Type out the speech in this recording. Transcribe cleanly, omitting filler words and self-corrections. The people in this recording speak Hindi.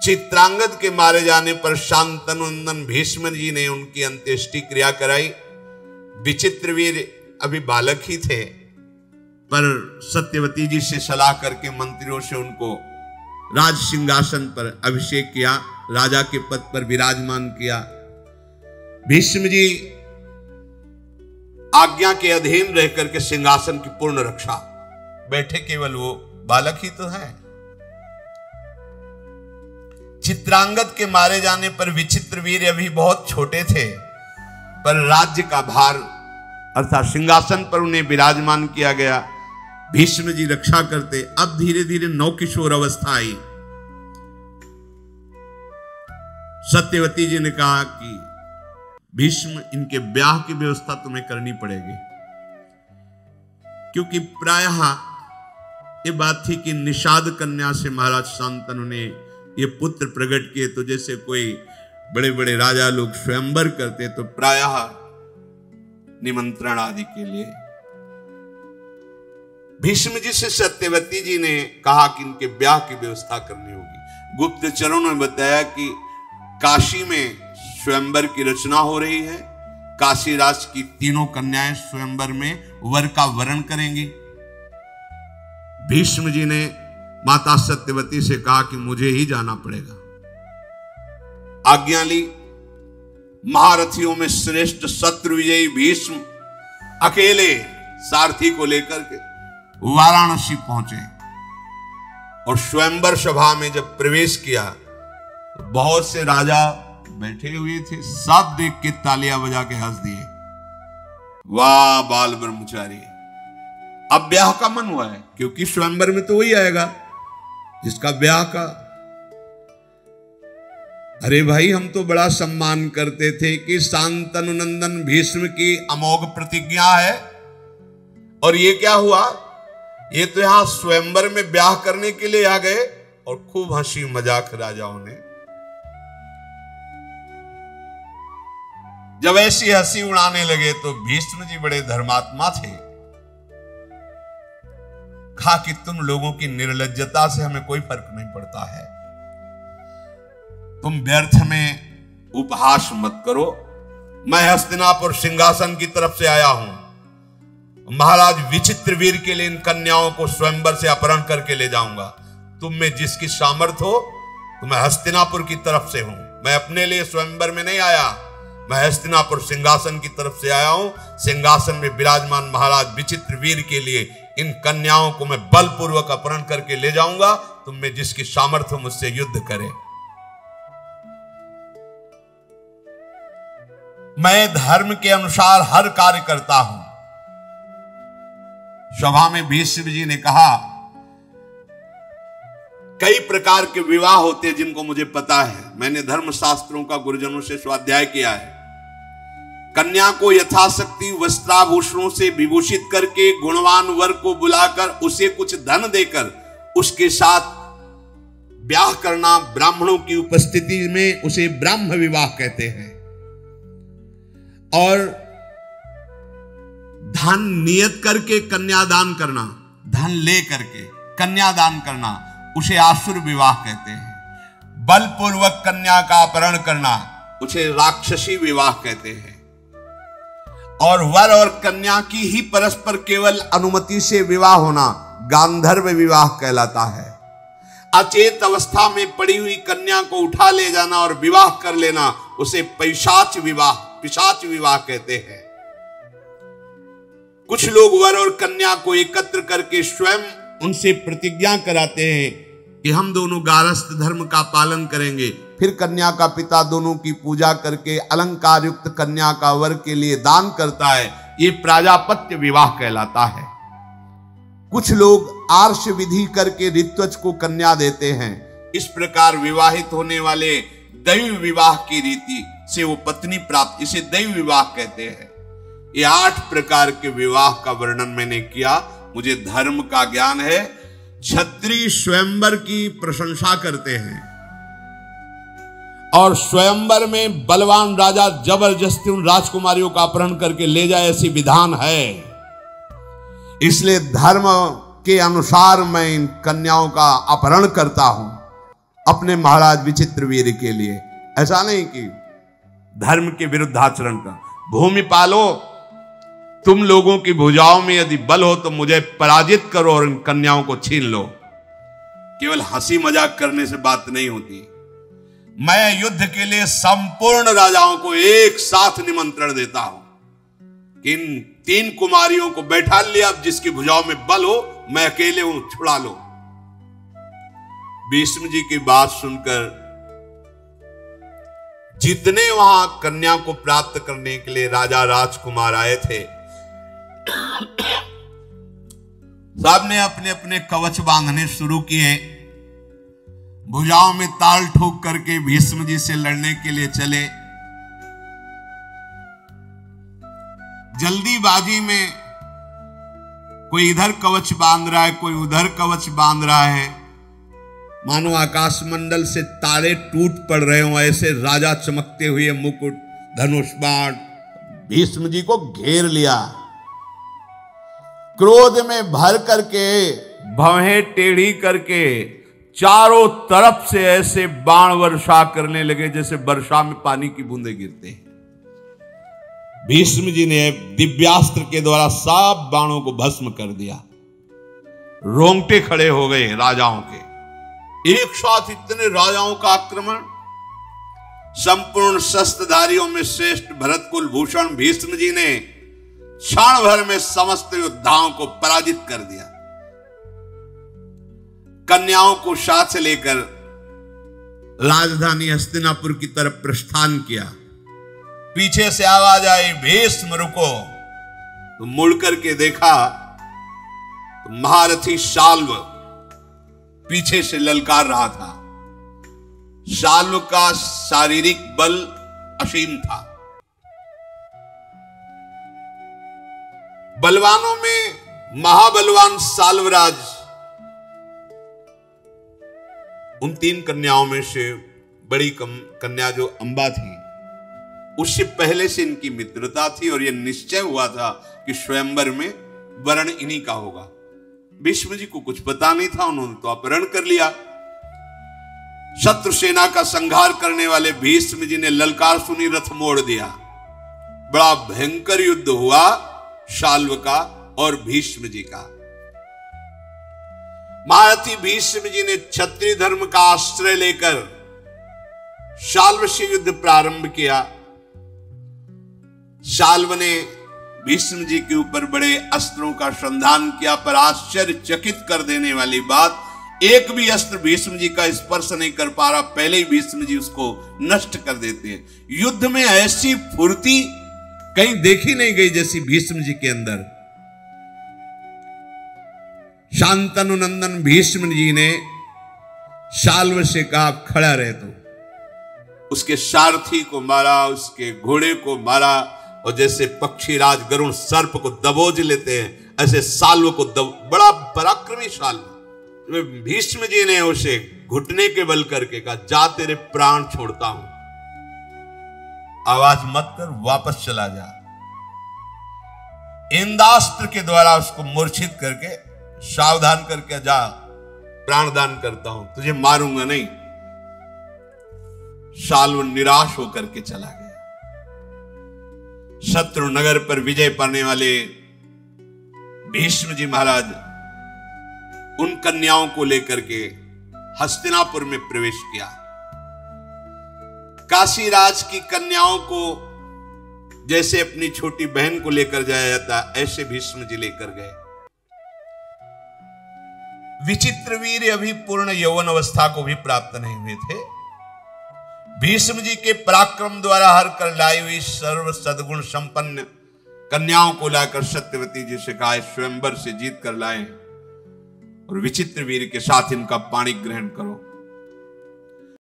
चित्रांगद के मारे जाने पर शांतनुनंदन भीष्म जी ने उनकी अंत्येष्टि क्रिया कराई। विचित्रवीर अभी बालक ही थे, पर सत्यवती जी से सलाह करके मंत्रियों से उनको राज सिंहासन पर अभिषेक किया, राजा के पद पर विराजमान किया। भीष्म जी आज्ञा के अधीन रह करके सिंहासन की पूर्ण रक्षा, बैठे केवल वो बालक ही तो है। चित्रांगद के मारे जाने पर विचित्रवीर अभी बहुत छोटे थे, पर राज्य का भार अर्थात सिंहासन पर उन्हें विराजमान किया गया। भीष्म जी रक्षा करते। अब धीरे धीरे नवकिशोर अवस्था आई। सत्यवती जी ने कहा कि भीष्म, इनके ब्याह की व्यवस्था तुम्हें करनी पड़ेगी, क्योंकि प्रायः ये बात थी कि निषाद कन्या से महाराज शांतनु ने ये पुत्र प्रकट किए, तो जैसे कोई बड़े बड़े राजा लोग स्वयंवर करते तो प्रायः निमंत्रण आदि के लिए। भीष्म जी से सत्यवती जी ने कहा कि इनके ब्याह की व्यवस्था करनी होगी। गुप्तचरों ने बताया कि काशी में स्वयंवर की रचना हो रही है। काशी राज की तीनों कन्याएं स्वयंवर में वर का वरण करेंगी। भीष्म जी ने माता सत्यवती से कहा कि मुझे ही जाना पड़ेगा। आज्ञा ली। महारथियों में श्रेष्ठ शत्रु विजयी भीष्म अकेले सारथी को लेकर के वाराणसी पहुंचे और स्वयंवर सभा में जब प्रवेश किया तो बहुत से राजा बैठे हुए थे। सब देख के तालियां बजा के हंस दिए, वाह बाल ब्रह्मचारी, अब ब्याह का मन हुआ है, क्योंकि स्वयंवर में तो वही आएगा जिसका ब्याह का। अरे भाई, हम तो बड़ा सम्मान करते थे कि शांतनु नंदन भीष्म की अमोघ प्रतिज्ञा है, और ये क्या हुआ, ये तो यहां स्वयंवर में ब्याह करने के लिए आ गए। और खूब हंसी मजाक राजाओं ने। जब ऐसी हंसी उड़ाने लगे तो भीष्म जी बड़े धर्मात्मा थे। कहा कि तुम लोगों की निर्लज्जता से हमें कोई फर्क नहीं पड़ता है, तुम व्यर्थ में उपहास मत करो। मैं हस्तिनापुर सिंहासन की तरफ से आया हूं। महाराज विचित्रवीर के लिए इन कन्याओं को स्वयंवर से अपहरण करके ले जाऊंगा। तुम में जिसकी सामर्थ्य हो, तो मैं हस्तिनापुर की तरफ से हूं। मैं अपने लिए स्वयंवर में नहीं आया, मैं हस्तिनापुर सिंहासन की तरफ से आया हूं। सिंहासन में विराजमान महाराज विचित्रवीर के लिए इन कन्याओं को मैं बलपूर्वक अपहरण करके ले जाऊंगा। तुम में जिसकी सामर्थ्य मुझसे युद्ध करे। मैं धर्म के अनुसार हर कार्य करता हूं। सभा में भीष्म जी ने कहा, कई प्रकार के विवाह होते हैं जिनको मुझे पता है। मैंने धर्म शास्त्रों का गुरुजनों से स्वाध्याय किया है। कन्या को यथाशक्ति वस्त्राभूषणों से विभूषित करके गुणवान वर को बुलाकर उसे कुछ धन देकर उसके साथ ब्याह करना, ब्राह्मणों की उपस्थिति में उसे ब्राह्म विवाह कहते हैं। और धन नियत करके कन्यादान करना, धन ले करके कन्यादान करना, उसे आसुर विवाह कहते हैं। बलपूर्वक कन्या का अपहरण करना, उसे राक्षसी विवाह कहते हैं। और वर और कन्या की ही परस्पर केवल अनुमति से विवाह होना गांधर्व विवाह कहलाता है। अचेत अवस्था में पड़ी हुई कन्या को उठा ले जाना और विवाह कर लेना, उसे पिशाच विवाह कहते हैं। कुछ लोग वर और कन्या को एकत्र करके स्वयं उनसे प्रतिज्ञा कराते हैं कि हम दोनों गारस्थ धर्म का पालन करेंगे। फिर कन्या का पिता दोनों की पूजा करके अलंकार युक्त कन्या का वर के लिए दान करता है। ये प्राजापत्य विवाह कहलाता है। कुछ लोग आर्ष विधि करके ऋत्वज को कन्या देते हैं। इस प्रकार विवाहित होने वाले दैव विवाह की रीति से वो पत्नी प्राप्त, इसे दैव विवाह कहते हैं। ये 8 प्रकार के विवाह का वर्णन मैंने किया। मुझे धर्म का ज्ञान है। क्षत्रिय स्वयंवर की प्रशंसा करते हैं और स्वयंवर में बलवान राजा जबरदस्ती उन राजकुमारियों का अपहरण करके ले जाए, ऐसी विधान है। इसलिए धर्म के अनुसार मैं इन कन्याओं का अपहरण करता हूं। अपने महाराज विचित्रवीर्य के लिए। ऐसा नहीं कि धर्म के विरुद्ध आचरण कर। भूमि पालो, तुम लोगों की भुजाओं में यदि बल हो तो मुझे पराजित करो और इन कन्याओं को छीन लो। केवल हंसी मजाक करने से बात नहीं होती। मैं युद्ध के लिए संपूर्ण राजाओं को एक साथ निमंत्रण देता हूं। इन 3 कुमारियों को बैठा लिया, जिसकी भुजाओं में बल हो, मैं अकेले हूं, छुड़ा लो। भीष्म जी की बात सुनकर जितने वहां कन्या को प्राप्त करने के लिए राजा राजकुमार आए थे, सबने अपने अपने कवच बांधने शुरू किए। भुजाओं में ताल ठोक करके भीष्म जी से लड़ने के लिए चले। जल्दीबाजी में कोई इधर कवच बांध रहा है, कोई उधर कवच बांध रहा है, मानो आकाश मंडल से तारे टूट पड़ रहे हो, ऐसे राजा चमकते हुए मुकुट, धनुष बाण भीष्म जी को घेर लिया। क्रोध में भर करके, भवें टेढ़ी करके चारों तरफ से ऐसे बाण वर्षा करने लगे जैसे वर्षा में पानी की बूंदें गिरते हैं। भीष्म जी ने दिव्यास्त्र के द्वारा सब बाणों को भस्म कर दिया। रोंगटे खड़े हो गए राजाओं के। एक साथ इतने राजाओं का आक्रमण। संपूर्ण शस्त्रधारियों में श्रेष्ठ भरतकुल भूषण भीष्म जी ने क्षण भर में समस्त योद्धाओं को पराजित कर दिया। कन्याओं को साथ लेकर राजधानी हस्तिनापुर की तरफ प्रस्थान किया। पीछे से आवाज आई, भीष्म रुको। तो मुड़ करके देखा तो महारथी शाल्व पीछे से ललकार रहा था। शाल्व का शारीरिक बल असीम था। बलवानों में महाबलवान साल्वराज उन 3 कन्याओं में से बड़ी कन्या जो अंबा थी, उससे पहले से इनकी मित्रता थी और यह निश्चय हुआ था कि स्वयंवर में वरण इन्हीं का होगा। भीष्म जी को कुछ पता नहीं था, उन्होंने तो अपहरण कर लिया। शत्रु सेना का संहार करने वाले भीष्म जी ने ललकार सुनी, रथ मोड़ दिया। बड़ा भयंकर युद्ध हुआ शाल्व का और भीष्म जी का। महारथी भीष्म जी ने क्षत्रिय धर्म का आश्रय लेकर शाल्व से युद्ध प्रारंभ किया। शाल्व ने भीष्म जी के ऊपर बड़े अस्त्रों का संधान किया, पर आश्चर्यचकित कर देने वाली बात, एक भी अस्त्र भीष्म जी का स्पर्श नहीं कर पा रहा, पहले ही भीष्म जी उसको नष्ट कर देते हैं। युद्ध में ऐसी फुर्ती कहीं देखी नहीं गई जैसी भीष्म जी के अंदर। शांतनु नंदन भीष्म जी ने शाल्व से कहा, खड़ा रहे। तो उसके सारथी को मारा, उसके घोड़े को मारा, और जैसे पक्षीराज गरुण सर्प को दबोच लेते हैं, ऐसे शाल्व को बड़ा पराक्रमी शाल्व। भीष्म जी ने उसे घुटने के बल करके कहा, जा तेरे प्राण छोड़ता हूं, आवाज मत कर, वापस चला जा। इंदास्त्र के द्वारा उसको मूर्छित करके सावधान करके, जा प्राणदान करता हूं, तुझे मारूंगा नहीं। शाल्व निराश होकर के चला गया। शत्रु नगर पर विजय पाने वाले भीष्म जी महाराज उन कन्याओं को लेकर के हस्तिनापुर में प्रवेश किया। काशीराज की कन्याओं को जैसे अपनी छोटी बहन को लेकर जाया जाता, ऐसे भीष्म जी लेकर गए। विचित्रवीर्य अभी पूर्ण यौवन अवस्था को भी प्राप्त नहीं हुए थे। भीष्म जी के पराक्रम द्वारा हर कर लाई हुई सर्व सद्गुण संपन्न कन्याओं को लाकर सत्यवती जी से कहा, स्वयंवर से जीत कर लाए और विचित्रवीर्य के साथ इनका पाणी ग्रहण करो।